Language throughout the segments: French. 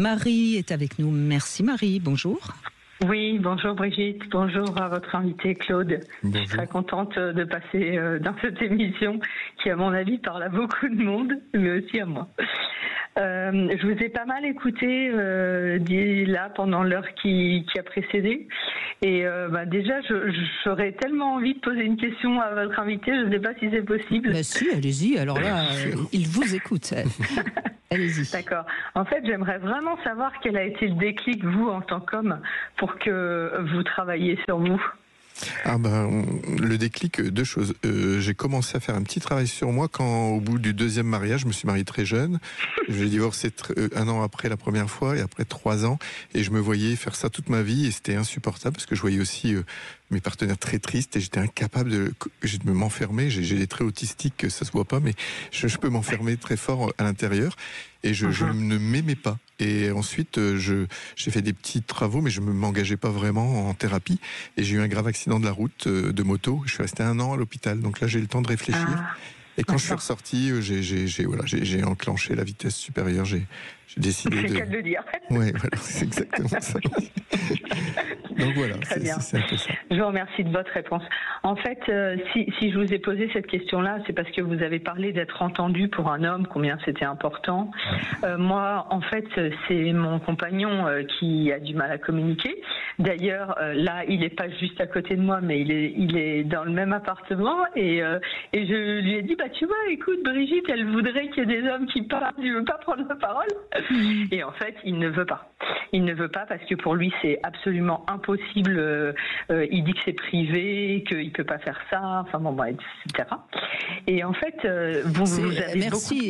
Marie est avec nous. Merci Marie, bonjour. Oui, bonjour Brigitte, bonjour à votre invité Claude. Bonjour. Je suis très contente de passer dans cette émission qui, à mon avis, parle à beaucoup de monde, mais aussi à moi. Je vous ai pas mal écouté là pendant l'heure qui a précédé. Et déjà, j'aurais tellement envie de poser une question à votre invité, je ne sais pas si c'est possible. Bah si, allez-y, alors là, il vous écoute. Allez-y. D'accord. En fait, j'aimerais vraiment savoir quel a été le déclic, vous, en tant qu'homme, pour que vous travailliez sur vous. Le déclic, deux choses. J'ai commencé à faire un petit travail sur moi quand, au bout du deuxième mariage, je me suis marié très jeune. J'ai divorcé 1 an après la première fois et après 3 ans. Et je me voyais faire ça toute ma vie et c'était insupportable parce que je voyais aussi mes partenaires très tristes et j'étais incapable de m'enfermer. J'ai des traits autistiques, ça se voit pas, mais je peux m'enfermer très fort à l'intérieur et je ne m'aimais pas. Et ensuite, j'ai fait des petits travaux, mais je ne m'engageais pas vraiment en thérapie. Et j'ai eu un grave accident de la route de moto. Je suis resté 1 an à l'hôpital. Donc là, j'ai eu le temps de réfléchir. Et quand je suis ressorti, j'ai enclenché la vitesse supérieure. J'ai décidé c'est le cas de le dire. Ouais, voilà, c'est exactement ça. Donc voilà, c'est un peu ça. Je vous remercie de votre réponse. En fait, si je vous ai posé cette question-là, c'est parce que vous avez parlé d'être entendu pour un homme, combien c'était important. Moi, en fait, c'est mon compagnon qui a du mal à communiquer. D'ailleurs, là, il n'est pas juste à côté de moi, mais il est dans le même appartement. Et je lui ai dit, tu vois, écoute, Brigitte, elle voudrait qu'il y ait des hommes qui parlent, tu veux pas prendre la parole? Et en fait, il ne veut pas. Il ne veut pas parce que pour lui, c'est absolument impossible. Il dit que c'est privé, qu'il ne peut pas faire ça, enfin bon, etc. Et en fait, vous avez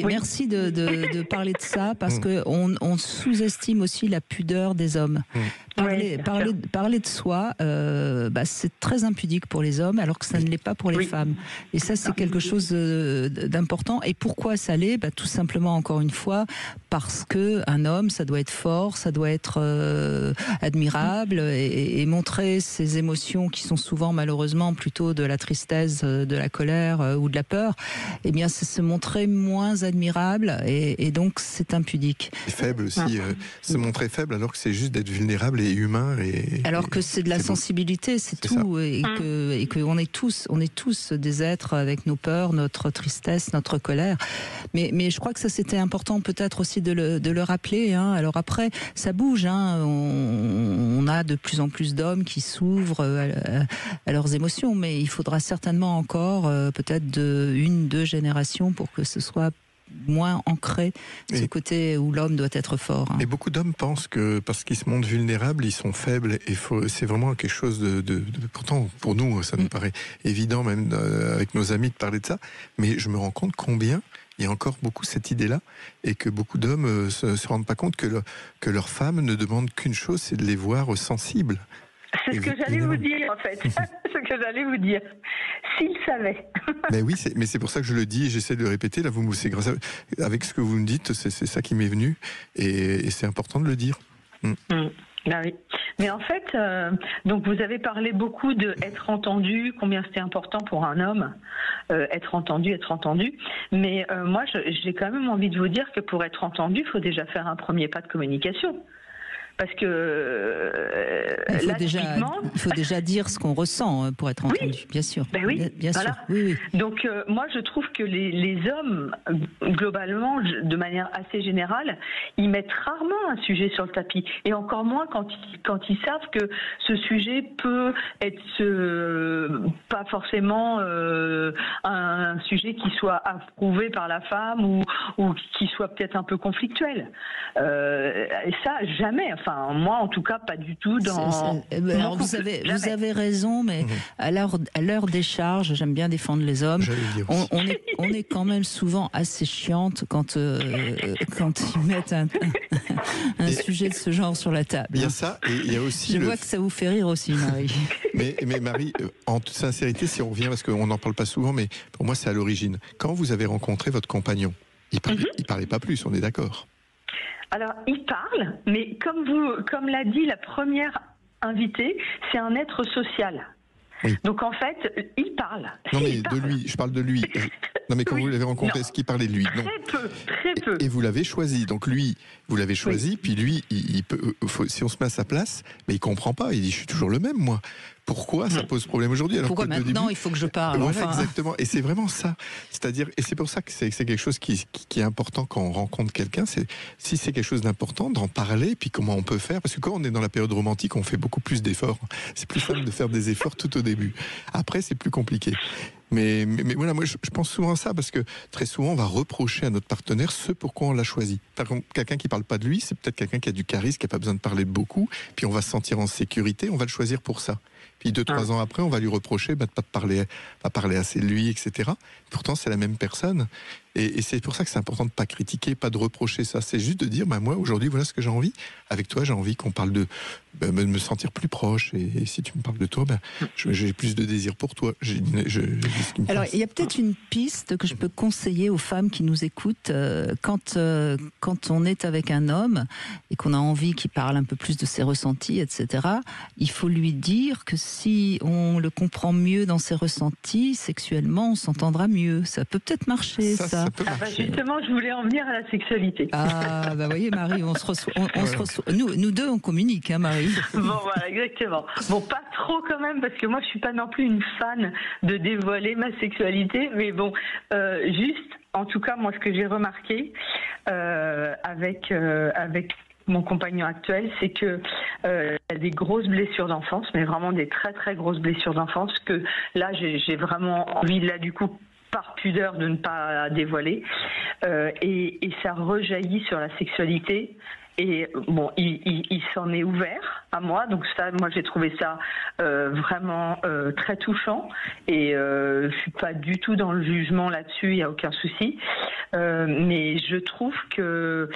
merci de parler de ça parce que on sous-estime aussi la pudeur des hommes. Parler de soi, c'est très impudique pour les hommes, alors que ça ne l'est pas pour les femmes. Et ça, c'est quelque chose d'important. Et pourquoi ça l'est? Tout simplement, encore une fois, parce que un homme, ça doit être fort, ça doit être admirable et montrer ses émotions qui sont souvent, malheureusement, plutôt de la tristesse, de la colère ou de la peur. Eh bien, c'est se montrer moins admirable et donc c'est impudique. Et faible aussi, se montrer faible alors que c'est juste d'être vulnérable et humain. Alors que c'est de la sensibilité, c'est tout, et que on est tous des êtres avec nos peurs, notre tristesse, notre colère. Mais je crois que ça c'était important peut-être aussi de le rappeler. Alors après, ça bouge. On a de plus en plus d'hommes qui s'ouvrent à leurs émotions, mais il faudra certainement encore peut-être 1-2 générations pour que ce soit moins ancré, ce côté où l'homme doit être fort. Et beaucoup d'hommes pensent que parce qu'ils se montrent vulnérables, ils sont faibles. Et c'est vraiment quelque chose de pourtant, pour nous, ça nous paraît évident, même avec nos amis, de parler de ça. Mais je me rends compte combien il y a encore beaucoup cette idée-là, et que beaucoup d'hommes se rendent pas compte que leurs femmes ne demandent qu'une chose, c'est de les voir sensibles. C'est ce que j'allais vous dire, en fait. Ce que j'allais vous dire. S'ils savaient. Mais oui, mais c'est pour ça que je le dis et j'essaie de le répéter. Là, c'est grâce avec ce que vous me dites, c'est ça qui m'est venu. Et c'est important de le dire. Oui. Mais en fait, donc vous avez parlé beaucoup de être entendu, combien c'était important pour un homme, être entendu. Mais moi, j'ai quand même envie de vous dire que pour être entendu, il faut déjà faire un premier pas de communication. Parce que il faut déjà dire ce qu'on ressent pour être entendu, bien sûr. Bien sûr. Oui. Donc moi je trouve que les hommes, globalement, de manière assez générale, ils mettent rarement un sujet sur le tapis. Et encore moins quand ils savent que ce sujet peut être pas forcément un sujet qui soit approuvé par la femme ou qui soit peut-être un peu conflictuel. Et ça, jamais. Enfin, moi, en tout cas, pas du tout dans... Alors, vous avez raison, mais à l'heure des charges, j'aime bien défendre les hommes. On est quand même souvent assez chiante quand ils mettent un sujet de ce genre sur la table. Il y a ça, et il y a aussi... Je vois que ça vous fait rire aussi, Marie. mais Marie, en toute sincérité, si on revient, parce qu'on n'en parle pas souvent, mais pour moi, c'est à l'origine. Quand vous avez rencontré votre compagnon, il parlait pas plus, on est d'accord? Alors, il parle, mais comme l'a dit la première invitée, c'est un être social. Oui. Donc en fait, il parle. Non mais de lui, je parle de lui. Non mais quand vous l'avez rencontré, est-ce qu'il parlait de lui? Non. Très peu. Et vous l'avez choisi. Donc lui, vous l'avez choisi, puis lui, il peut, si on se met à sa place, mais il comprend pas. Il dit, je suis toujours le même, moi. Pourquoi ça pose problème aujourd'hui? Pourquoi maintenant il faut que je parle? Voilà, exactement. Et c'est vraiment ça. C'est-à-dire, et c'est pour ça que c'est quelque chose qui est important quand on rencontre quelqu'un. Si c'est quelque chose d'important, d'en parler, puis comment on peut faire. Parce que quand on est dans la période romantique, on fait beaucoup plus d'efforts. C'est plus simple de faire des efforts tout au début. Après, c'est plus compliqué. Mais voilà, moi je pense souvent à ça parce que très souvent on va reprocher à notre partenaire ce pourquoi on l'a choisi. Par contre, quelqu'un qui parle pas de lui, c'est peut-être quelqu'un qui a du charisme, qui a pas besoin de parler beaucoup, puis on va se sentir en sécurité, on va le choisir pour ça. Puis 2-3 ans après, on va lui reprocher de pas parler assez de lui, etc. Pourtant, c'est la même personne. Et c'est pour ça que c'est important de pas critiquer, pas de reprocher ça. C'est juste de dire, moi, aujourd'hui, voilà ce que j'ai envie. Avec toi, j'ai envie qu'on parle de me sentir plus proche. Et si tu me parles de toi, j'ai plus de désir pour toi. Alors, il y a peut-être une piste que je peux conseiller aux femmes qui nous écoutent. Quand on est avec un homme et qu'on a envie qu'il parle un peu plus de ses ressentis, etc., il faut lui dire que si on le comprend mieux dans ses ressentis, sexuellement, on s'entendra mieux. Ça peut peut-être marcher, ça. Justement, je voulais en venir à la sexualité. Ah, bah voyez, Marie, on se reçoit. Nous deux, on communique, hein, Marie. Bon, voilà, exactement. Bon, pas trop quand même, parce que moi, je suis pas non plus une fan de dévoiler ma sexualité, mais bon, juste, en tout cas, moi, ce que j'ai remarqué avec mon compagnon actuel, c'est que il y a des grosses blessures d'enfance, mais vraiment des très très grosses blessures d'enfance que là, j'ai vraiment envie, là, du coup, par pudeur de ne pas dévoiler, et ça rejaillit sur la sexualité. Et bon, il s'en est ouvert à moi, donc ça, moi j'ai trouvé ça vraiment très touchant, et je suis pas du tout dans le jugement là-dessus, il y a aucun souci, mais je trouve que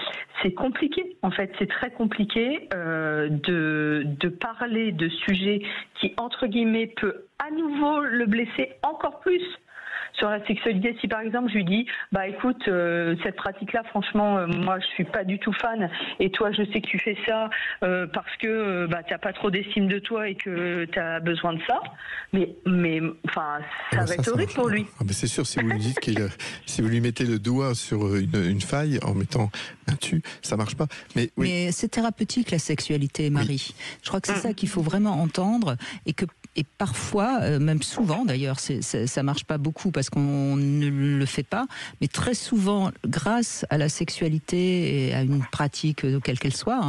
c'est compliqué. En fait, c'est très compliqué de parler de sujets qui, entre guillemets, peut à nouveau le blesser encore plus. Sur la sexualité, si par exemple je lui dis, écoute, cette pratique-là, franchement, moi je suis pas du tout fan, et toi je sais que tu fais ça parce que t'as pas trop d'estime de toi et que t'as besoin de ça, mais enfin ça va être horrible pour lui. Mais c'est sûr, si vous lui dites si vous lui mettez le doigt sur une faille en mettant un tu, ça marche pas. Mais c'est thérapeutique la sexualité, Marie. Oui. Je crois que c'est ça qu'il faut vraiment entendre, et parfois, même souvent d'ailleurs, ça marche pas beaucoup parce qu'on ne le fait pas, mais très souvent, grâce à la sexualité et à une pratique, quelle qu'elle soit,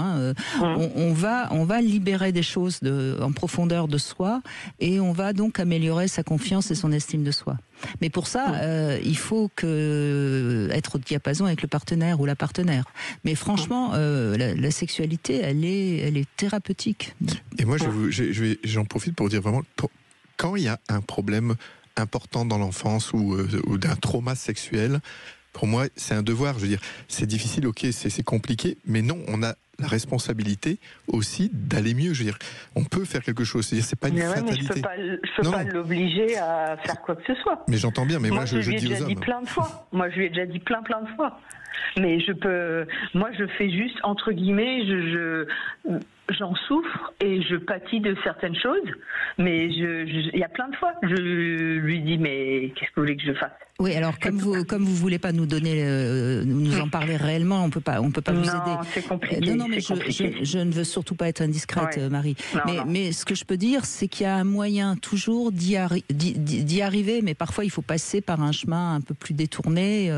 on va libérer des choses en profondeur de soi, et on va donc améliorer sa confiance et son estime de soi. Mais pour ça, il faut être au diapason avec le partenaire ou la partenaire. Mais franchement, la sexualité, elle est thérapeutique. Et moi, j'en profite pour dire vraiment, quand il y a un problème important dans l'enfance ou d'un trauma sexuel, pour moi, c'est un devoir. Je veux dire, c'est difficile, ok, c'est compliqué, mais non, on a la responsabilité aussi d'aller mieux. Je veux dire, on peut faire quelque chose. C'est-à-dire, c'est pas une fatalité. Mais je peux pas l'obliger à faire quoi que ce soit. Mais j'entends bien. Mais moi, je dis aux hommes. Je lui ai déjà dit plein de fois. Moi, je lui ai déjà dit plein de fois. Mais moi, je fais juste entre guillemets. J'en souffre et je pâtis de certaines choses, mais il y a plein de fois, je lui dis mais qu'est-ce que vous voulez que je fasse? Oui, alors comme vous voulez pas nous donner, nous en parler réellement, on peut pas vous aider. Non, c'est compliqué. Non, mais je ne veux surtout pas être indiscrète, ouais. Marie. Mais ce que je peux dire, c'est qu'il y a un moyen toujours d'y arriver, mais parfois il faut passer par un chemin un peu plus détourné.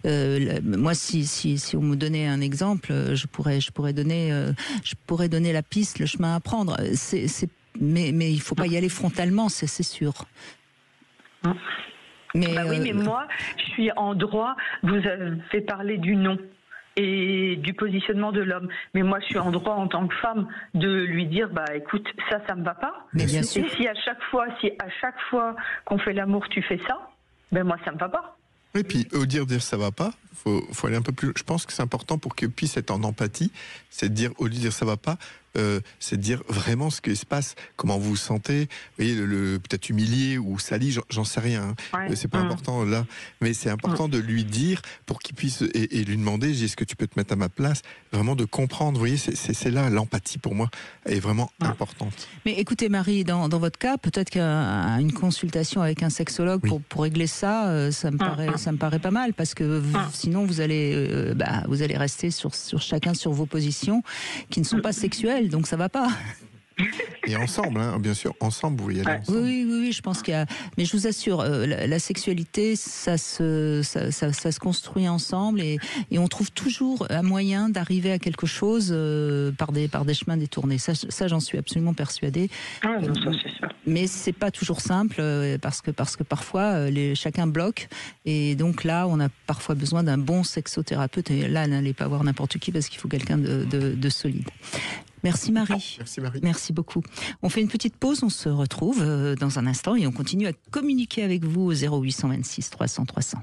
Moi, si on me donnait un exemple, je pourrais donner la piste, le chemin à prendre. Mais il faut pas y aller frontalement, c'est sûr. Oui, mais moi, je suis en droit. Vous avez parlé du non et du positionnement de l'homme. Mais moi, je suis en droit, en tant que femme, de lui dire, écoute, ça me va pas. Mais bien sûr. Et si à chaque fois qu'on fait l'amour, tu fais ça, moi, ça me va pas. Et puis, au dire ça va pas, faut aller un peu plus. Je pense que c'est important pour qu'il puisse être en empathie, c'est de dire, au lieu de dire ça va pas, c'est de dire vraiment ce qui se passe, comment vous vous sentez, vous voyez, peut-être humilié ou sali, j'en sais rien, hein. C'est pas important là, mais c'est important de lui dire pour qu'il puisse, et lui demander, est-ce que tu peux te mettre à ma place, vraiment de comprendre, vous voyez, c'est là, l'empathie pour moi est vraiment importante. Mais écoutez Marie, dans votre cas, peut-être qu'une consultation avec un sexologue pour régler ça, ça me paraît pas mal, parce que sinon vous allez rester sur chacun sur vos positions qui ne sont pas sexuelles, donc ça va pas. Et ensemble, hein, bien sûr, ensemble, vous y allez ensemble. Oui, je pense qu'il y a... Mais je vous assure, la sexualité, ça se construit ensemble et on trouve toujours un moyen d'arriver à quelque chose par des chemins détournés. Ça, j'en suis absolument persuadée. Ah, non, ça, c'est sûr. Mais c'est pas toujours simple parce que parfois chacun bloque et donc là, on a parfois besoin d'un bon sexothérapeute. Et là, n'allez pas voir n'importe qui parce qu'il faut quelqu'un de solide. Merci Marie. Merci Marie. Merci beaucoup. On fait une petite pause, on se retrouve dans un instant et on continue à communiquer avec vous au 0826 300 300.